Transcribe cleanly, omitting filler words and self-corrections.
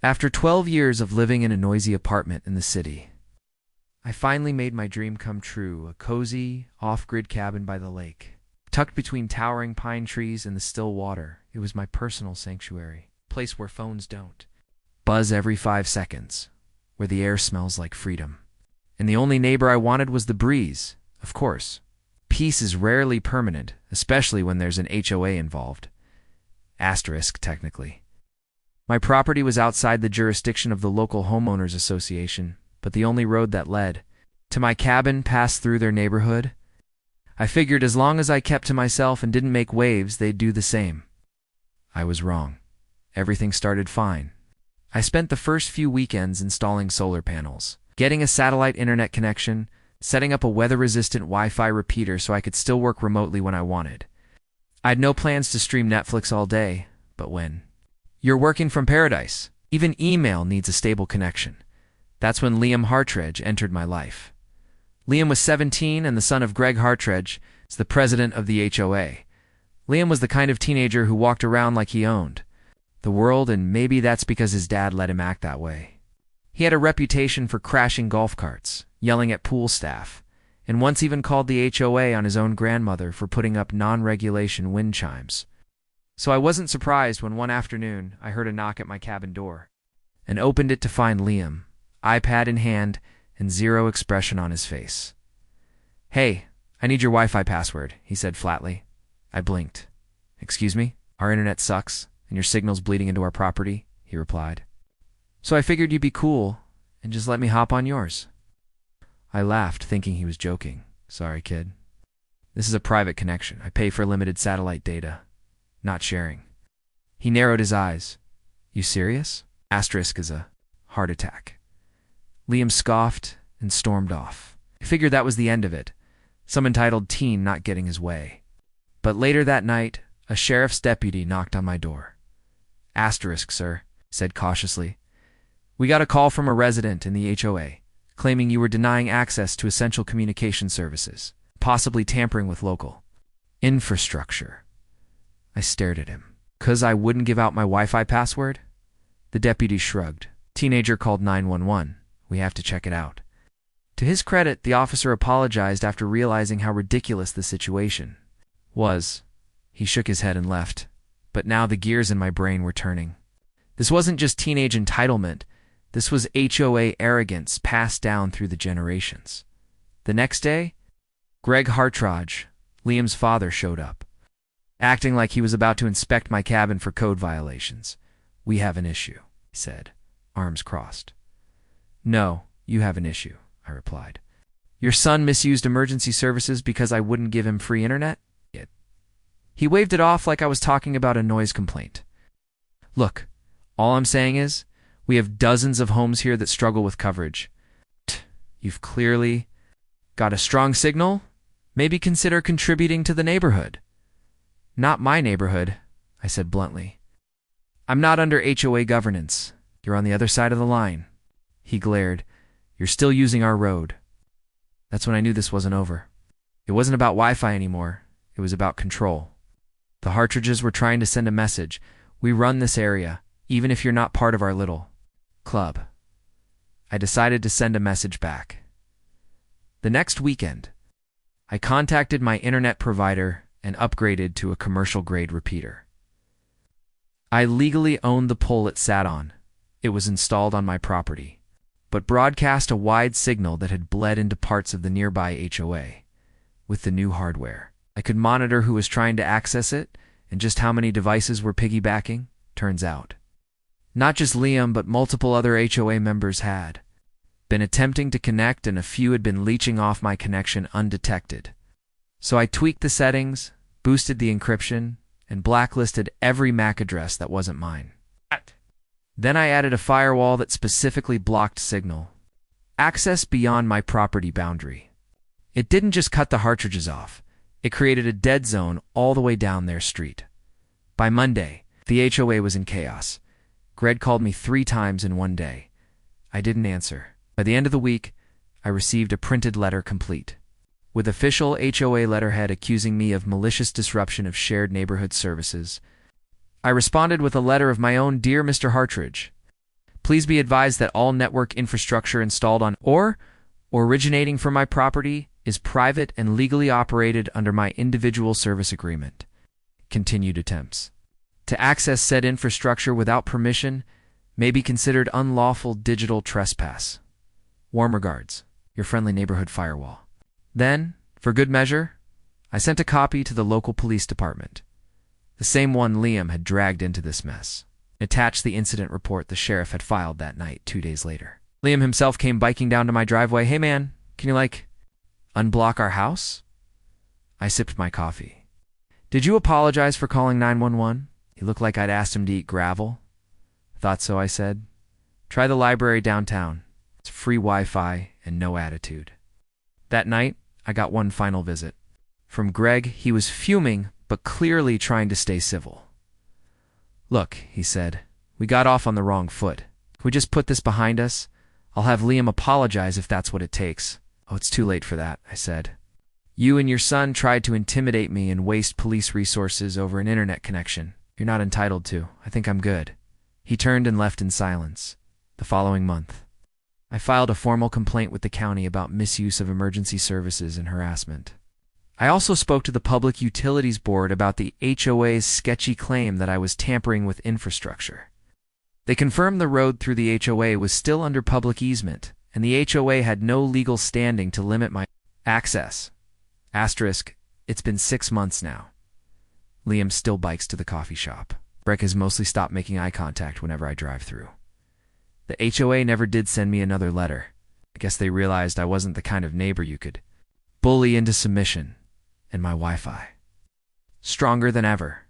After 12 years of living in a noisy apartment in the city, I finally made my dream come true, a cozy, off-grid cabin by the lake. Tucked between towering pine trees and the still water, it was my personal sanctuary, a place where phones don't buzz every 5 seconds, where the air smells like freedom. And the only neighbor I wanted was the breeze, of course. Peace is rarely permanent, especially when there's an HOA involved. Asterisk, technically. My property was outside the jurisdiction of the local homeowners association, but the only road that led to my cabin passed through their neighborhood. I figured as long as I kept to myself and didn't make waves, they'd do the same. I was wrong. Everything started fine. I spent the first few weekends installing solar panels, getting a satellite internet connection, setting up a weather-resistant Wi-Fi repeater so I could still work remotely when I wanted. I had no plans to stream Netflix all day, but when you're working from paradise, even email needs a stable connection. That's when Liam Hartridge entered my life. Liam was 17 and the son of Greg Hartridge, is the president of the HOA. Liam was the kind of teenager who walked around like he owned the world, and maybe that's because his dad let him act that way. He had a reputation for crashing golf carts, yelling at pool staff, and once even called the HOA on his own grandmother for putting up non-regulation wind chimes. So I wasn't surprised when one afternoon I heard a knock at my cabin door, and opened it to find Liam, iPad in hand and zero expression on his face. "Hey, I need your Wi-Fi password," he said flatly. I blinked. "Excuse me? Our internet sucks, and your signal's bleeding into our property," he replied. "So I figured you'd be cool and just let me hop on yours." I laughed, thinking he was joking. "Sorry, kid. This is a private connection. I pay for limited satellite data. Not sharing." He narrowed his eyes. "You serious?" Asterisk is a heart attack. Liam scoffed and stormed off. I figured that was the end of it. Some entitled teen not getting his way. But later that night, a sheriff's deputy knocked on my door. "Asterisk, sir," said cautiously. "We got a call from a resident in the HOA, claiming you were denying access to essential communication services, possibly tampering with local infrastructure." I stared at him. "'Cause I wouldn't give out my Wi-Fi password?" The deputy shrugged. "Teenager called 911. We have to check it out." To his credit, the officer apologized after realizing how ridiculous the situation was. He shook his head and left. But now the gears in my brain were turning. This wasn't just teenage entitlement. This was HOA arrogance passed down through the generations. The next day, Greg Hartridge, Liam's father, showed up, acting like he was about to inspect my cabin for code violations. "We have an issue," he said, arms crossed. "No, you have an issue," I replied. "Your son misused emergency services because I wouldn't give him free internet?" He waved it off like I was talking about a noise complaint. "Look, all I'm saying is, we have dozens of homes here that struggle with coverage. You've clearly got a strong signal. Maybe consider contributing to the neighborhood." "Not my neighborhood," I said bluntly. "I'm not under HOA governance. You're on the other side of the line." He glared. "You're still using our road." That's when I knew this wasn't over. It wasn't about Wi-Fi anymore. It was about control. The Hartridges were trying to send a message. We run this area, even if you're not part of our little club. I decided to send a message back. The next weekend, I contacted my internet provider and upgraded to a commercial-grade repeater. I legally owned the pole it sat on. It was installed on my property, but broadcast a wide signal that had bled into parts of the nearby HOA. With the new hardware, I could monitor who was trying to access it and just how many devices were piggybacking. Turns out, not just Liam, but multiple other HOA members had been attempting to connect, and a few had been leeching off my connection undetected. So I tweaked the settings, boosted the encryption, and blacklisted every MAC address that wasn't mine. Then I added a firewall that specifically blocked signal access beyond my property boundary. It didn't just cut the Hartridges off. It created a dead zone all the way down their street. By Monday, the HOA was in chaos. Greg called me 3 times in one day. I didn't answer. By the end of the week, I received a printed letter complete, with official HOA letterhead accusing me of malicious disruption of shared neighborhood services. I responded with a letter of my own: "Dear Mr. Hartridge, Please be advised that all network infrastructure installed on or originating from my property is private and legally operated under my individual service agreement. Continued attempts to access said infrastructure without permission may be considered unlawful digital trespass. Warm regards, your friendly neighborhood firewall. Then, for good measure, I sent a copy to the local police department, the same one Liam had dragged into this mess. Attached the incident report the sheriff had filed that night 2 days later. Liam himself came biking down to my driveway. "Hey man, can you unblock our house?" I sipped my coffee. "Did you apologize for calling 911? He looked like I'd asked him to eat gravel." "Thought so," I said. "Try the library downtown. It's free Wi-Fi and no attitude." That night, I got one final visit. From Greg, he was fuming, but clearly trying to stay civil. "Look," he said, "we got off on the wrong foot. Can we just put this behind us? I'll have Liam apologize if that's what it takes." "Oh, it's too late for that," I said. "You and your son tried to intimidate me and waste police resources over an internet connection. You're not entitled to. I think I'm good." He turned and left in silence. The following month, I filed a formal complaint with the county about misuse of emergency services and harassment. I also spoke to the Public Utilities Board about the HOA's sketchy claim that I was tampering with infrastructure. They confirmed the road through the HOA was still under public easement, and the HOA had no legal standing to limit my access. Asterisk, it's been 6 months now. Liam still bikes to the coffee shop. Breck has mostly stopped making eye contact whenever I drive through. The HOA never did send me another letter. I guess they realized I wasn't the kind of neighbor you could bully into submission. And my Wi-Fi. Stronger than ever.